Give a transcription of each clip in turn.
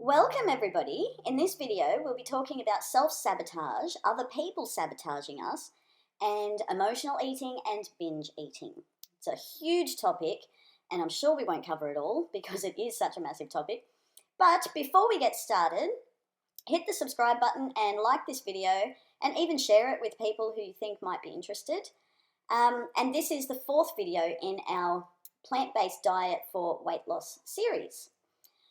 Welcome everybody. In this video we'll be talking about self-sabotage, other people sabotaging us, and emotional eating and binge eating. It's a huge topic and I'm sure we won't cover it all because it is such a massive topic. But before we get started, hit the subscribe button and like this video and even share it with people who you think might be interested. And this is the fourth video in our plant-based diet for weight loss series.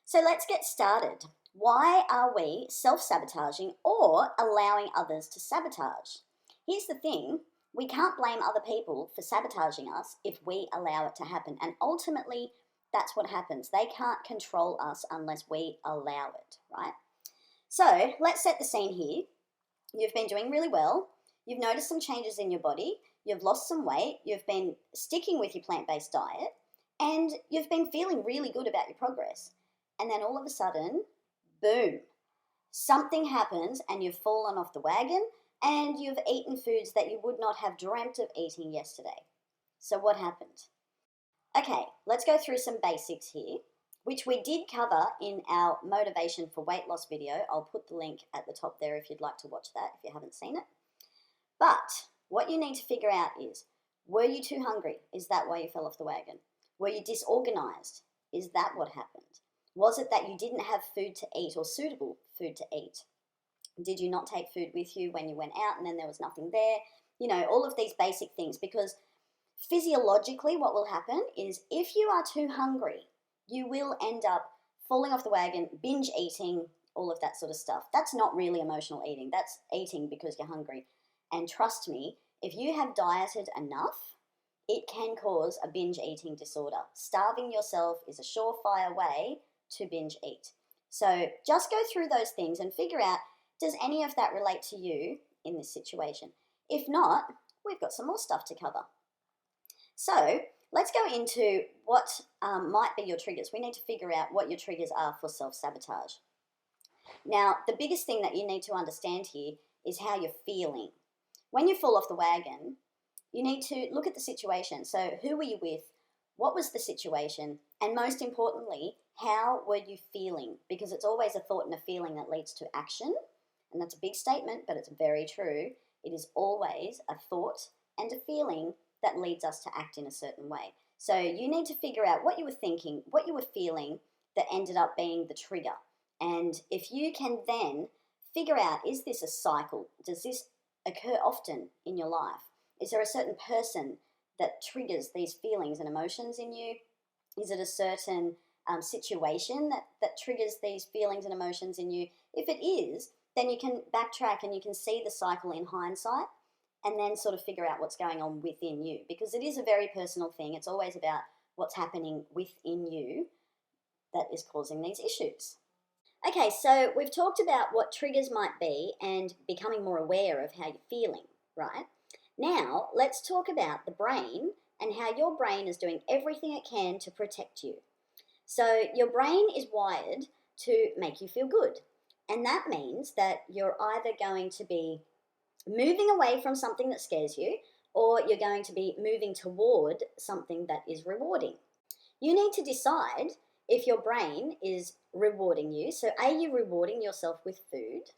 So let's get started. Why are we self-sabotaging or allowing others to sabotage? Here's the thing, we can't blame other people for sabotaging us if we allow it to happen. And ultimately, that's what happens. They can't control us unless we allow it, right? So let's set the scene here. You've been doing really well. You've noticed some changes in your body. You've lost some weight. You've been sticking with your plant-based diet. And you've been feeling really good about your progress. And then all of a sudden, boom, something happens and you've fallen off the wagon and you've eaten foods that you would not have dreamt of eating yesterday. So what happened? Okay, let's go through some basics here, which we did cover in our motivation for weight loss video. I'll put the link at the top there if you'd like to watch that if you haven't seen it. But what you need to figure out is, were you too hungry? Is that why you fell off the wagon? Were you disorganized? Is that what happened? Was it that you didn't have food to eat or suitable food to eat? Did you not take food with you when you went out and then there was nothing there? You know, all of these basic things, because physiologically what will happen is if you are too hungry, you will end up falling off the wagon, binge eating, all of that sort of stuff. That's not really emotional eating. That's eating because you're hungry. And trust me, if you have dieted enough, it can cause a binge eating disorder. Starving yourself is a surefire way to binge eat. So just go through those things and figure out, does any of that relate to you in this situation? If not, we've got some more stuff to cover. So let's go into what might be your triggers. We need to figure out what your triggers are for self-sabotage. Now, the biggest thing that you need to understand here is how you're feeling. When you fall off the wagon, you need to look at the situation. So who were you with? What was the situation? And most importantly, how were you feeling? Because it's always a thought and a feeling that leads to action. And that's a big statement, but it's very true. It is always a thought and a feeling that leads us to act in a certain way. So you need to figure out what you were thinking, what you were feeling that ended up being the trigger. And if you can then figure out, is this a cycle? Does this occur often in your life? Is there a certain person that triggers these feelings and emotions in you? Is it a certain situation that triggers these feelings and emotions in you? If it is, then you can backtrack and you can see the cycle in hindsight and then sort of figure out what's going on within you, because it is a very personal thing. It's always about what's happening within you that is causing these issues. Okay, so we've talked about what triggers might be and becoming more aware of how you're feeling, right? Now, let's talk about the brain and how your brain is doing everything it can to protect you. So your brain is wired to make you feel good. And that means that you're either going to be moving away from something that scares you, or you're going to be moving toward something that is rewarding. You need to decide if your brain is rewarding you. So are you rewarding yourself with food?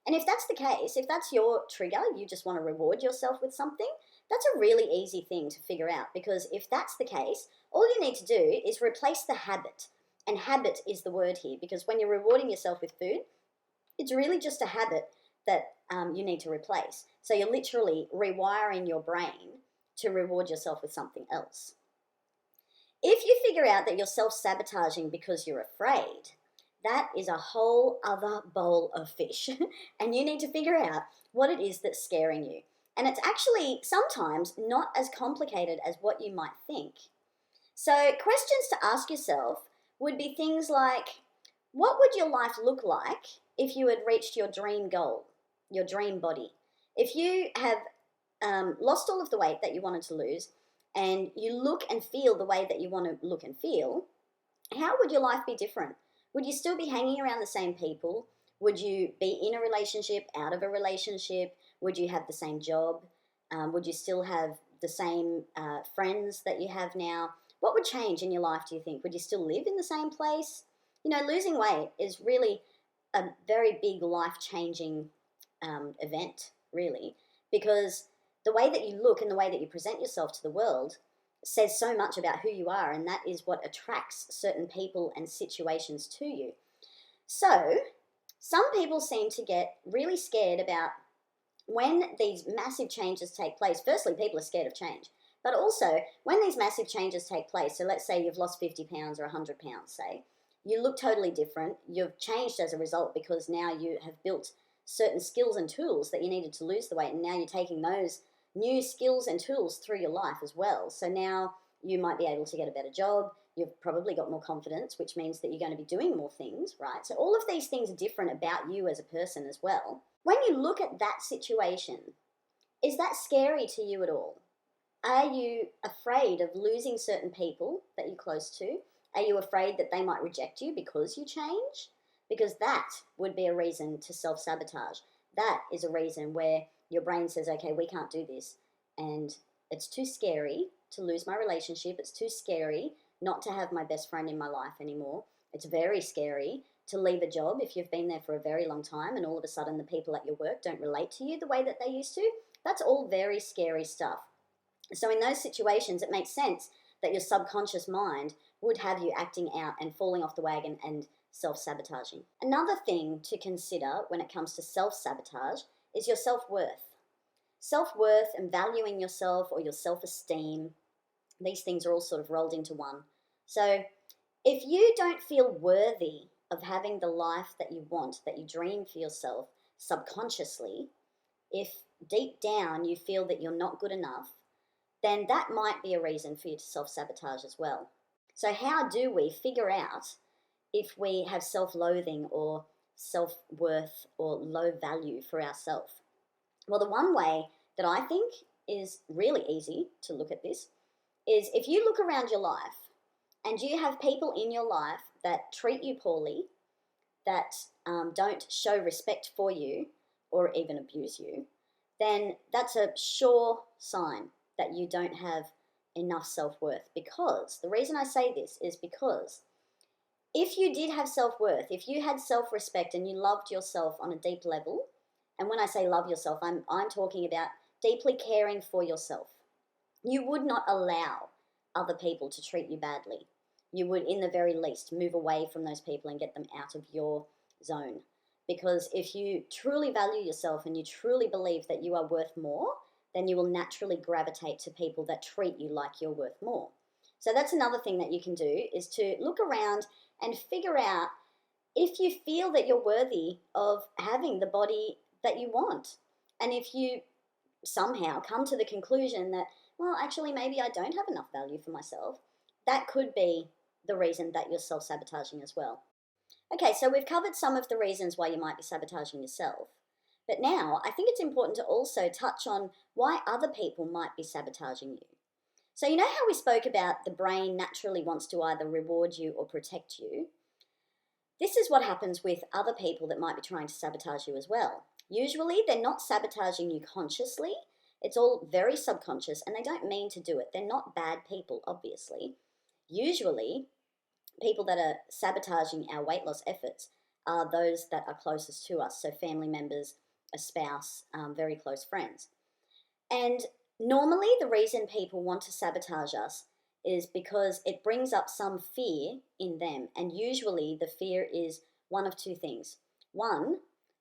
And if that's the case, if that's your trigger, you just want to reward yourself with something, that's a really easy thing to figure out, because if that's the case, all you need to do is replace the habit. And habit is the word here, because when you're rewarding yourself with food, it's really just a habit that you need to replace. So you're literally rewiring your brain to reward yourself with something else. If you figure out that you're self-sabotaging because you're afraid, that is a whole other bowl of fish. And you need to figure out what it is that's scaring you. And it's actually sometimes not as complicated as what you might think. So questions to ask yourself would be things like, what would your life look like if you had reached your dream goal, your dream body? If you have lost all of the weight that you wanted to lose and you look and feel the way that you want to look and feel, how would your life be different? Would you still be hanging around the same people? Would you be in a relationship, out of a relationship? Would you have the same job? Would you still have the same friends that you have now? What would change in your life, do you think? Would you still live in the same place? Losing weight is really a very big life-changing event, really, because the way that you look and the way that you present yourself to the world says so much about who you are, and that is what attracts certain people and situations to you. So, some people seem to get really scared about when these massive changes take place. Firstly, people are scared of change. But also, when these massive changes take place, so let's say you've lost 50 pounds or 100 pounds, say, you look totally different. You've changed as a result because now you have built certain skills and tools that you needed to lose the weight, and now you're taking those new skills and tools through your life as well. So now you might be able to get a better job. You've probably got more confidence, which means that you're going to be doing more things, right? So all of these things are different about you as a person as well. When you look at that situation, is that scary to you at all? Are you afraid of losing certain people that you're close to? Are you afraid that they might reject you because you change? Because that would be a reason to self-sabotage. That is a reason where your brain says, okay, we can't do this. And it's too scary to lose my relationship. It's too scary not to have my best friend in my life anymore. It's very scary to leave a job if you've been there for a very long time and all of a sudden the people at your work don't relate to you the way that they used to. That's all very scary stuff. So in those situations, it makes sense that your subconscious mind would have you acting out and falling off the wagon and self-sabotaging. Another thing to consider when it comes to self-sabotage is your self-worth. Self-worth and valuing yourself or your self-esteem, these things are all sort of rolled into one. So if you don't feel worthy of having the life that you want, that you dream for yourself subconsciously, if deep down you feel that you're not good enough, then that might be a reason for you to self-sabotage as well. So how do we figure out if we have self-loathing or self-worth or low value for ourselves? Well, the one way that I think is really easy to look at this is if you look around your life and you have people in your life that treat you poorly, that don't show respect for you or even abuse you, then that's a sure sign that you don't have enough self-worth. Because the reason I say this is because if you did have self-worth, if you had self-respect and you loved yourself on a deep level, and when I say love yourself, I'm talking about deeply caring for yourself, you would not allow other people to treat you badly. You would, in the very least, move away from those people and get them out of your zone. Because if you truly value yourself and you truly believe that you are worth more, then you will naturally gravitate to people that treat you like you're worth more. So that's another thing that you can do, is to look around and figure out if you feel that you're worthy of having the body that you want. And if you somehow come to the conclusion that, well, actually maybe I don't have enough value for myself, that could be the reason that you're self-sabotaging as well. Okay, so we've covered some of the reasons why you might be sabotaging yourself. But now I think it's important to also touch on why other people might be sabotaging you. So you know how we spoke about the brain naturally wants to either reward you or protect you? This is what happens with other people that might be trying to sabotage you as well. Usually they're not sabotaging you consciously. It's all very subconscious and they don't mean to do it. They're not bad people, obviously. Usually people that are sabotaging our weight loss efforts are those that are closest to us, so family members, a spouse, very close friends. And normally the reason people want to sabotage us is because it brings up some fear in them, and usually the fear is one of two things. One,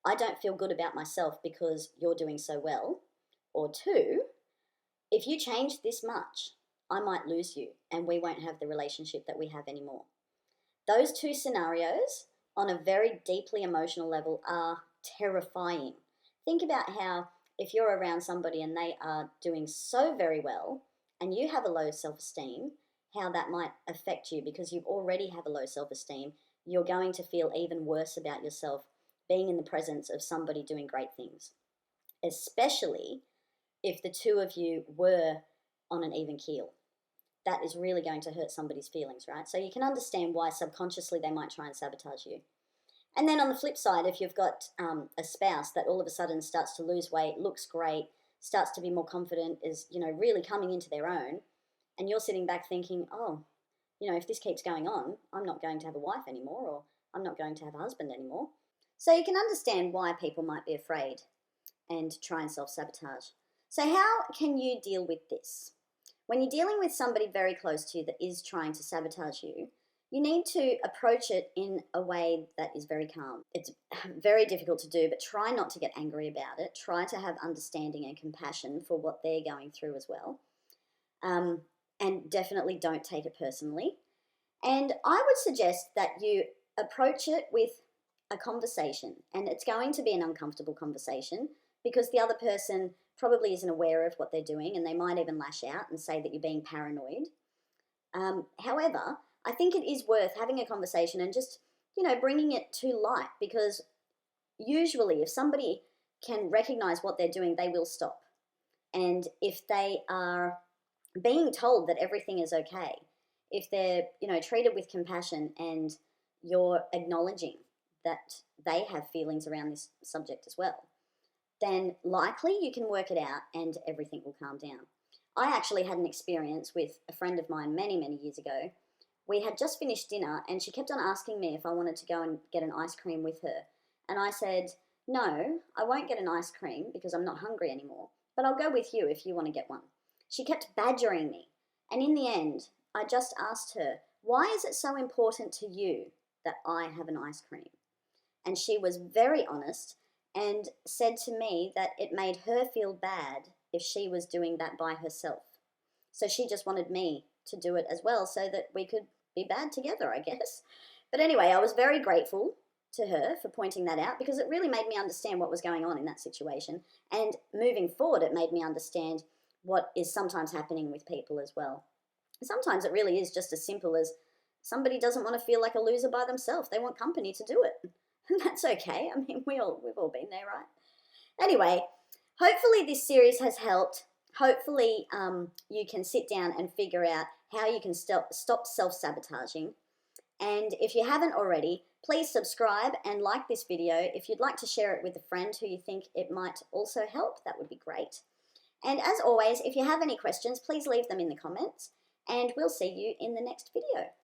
I don't feel good about myself because you're doing so well. Or two, if you change this much, I might lose you and we won't have the relationship that we have anymore. Those two scenarios on a very deeply emotional level are terrifying. Think about how if you're around somebody and they are doing so very well and you have a low self-esteem, how that might affect you because you already have a low self-esteem. You're going to feel even worse about yourself being in the presence of somebody doing great things, especially if the two of you were on an even keel. That is really going to hurt somebody's feelings, right? So you can understand why subconsciously they might try and sabotage you. And then on the flip side, if you've got a spouse that all of a sudden starts to lose weight, looks great, starts to be more confident, is, really coming into their own, and you're sitting back thinking, oh, if this keeps going on, I'm not going to have a wife anymore, or I'm not going to have a husband anymore. So you can understand why people might be afraid and try and self-sabotage. So how can you deal with this? When you're dealing with somebody very close to you that is trying to sabotage you, you need to approach it in a way that is very calm. It's very difficult to do, but try not to get angry about it. Try to have understanding and compassion for what they're going through as well. And definitely don't take it personally. And I would suggest that you approach it with a conversation, and it's going to be an uncomfortable conversation because the other person probably isn't aware of what they're doing, and they might even lash out and say that you're being paranoid. However, I think it is worth having a conversation and just, bringing it to light, because usually if somebody can recognize what they're doing, they will stop. And if they are being told that everything is okay, if they're, treated with compassion and you're acknowledging that they have feelings around this subject as well, then likely you can work it out and everything will calm down. I actually had an experience with a friend of mine many, many years ago. We had just finished dinner and she kept on asking me if I wanted to go and get an ice cream with her. And I said, no, I won't get an ice cream because I'm not hungry anymore, but I'll go with you if you want to get one. She kept badgering me. And in the end, I just asked her, why is it so important to you that I have an ice cream? And she was very honest and said to me that it made her feel bad if she was doing that by herself. So she just wanted me to do it as well so that we could be bad together, I guess. But anyway, I was very grateful to her for pointing that out because it really made me understand what was going on in that situation. And moving forward, it made me understand what is sometimes happening with people as well. Sometimes it really is just as simple as somebody doesn't want to feel like a loser by themselves. They want company to do it. And that's okay. I mean, we've all been there, right? Anyway, hopefully this series has helped. Hopefully you can sit down and figure out how you can stop self-sabotaging. And if you haven't already, please subscribe and like this video. If you'd like to share it with a friend who you think it might also help, that would be great. And as always, if you have any questions, please leave them in the comments, and we'll see you in the next video.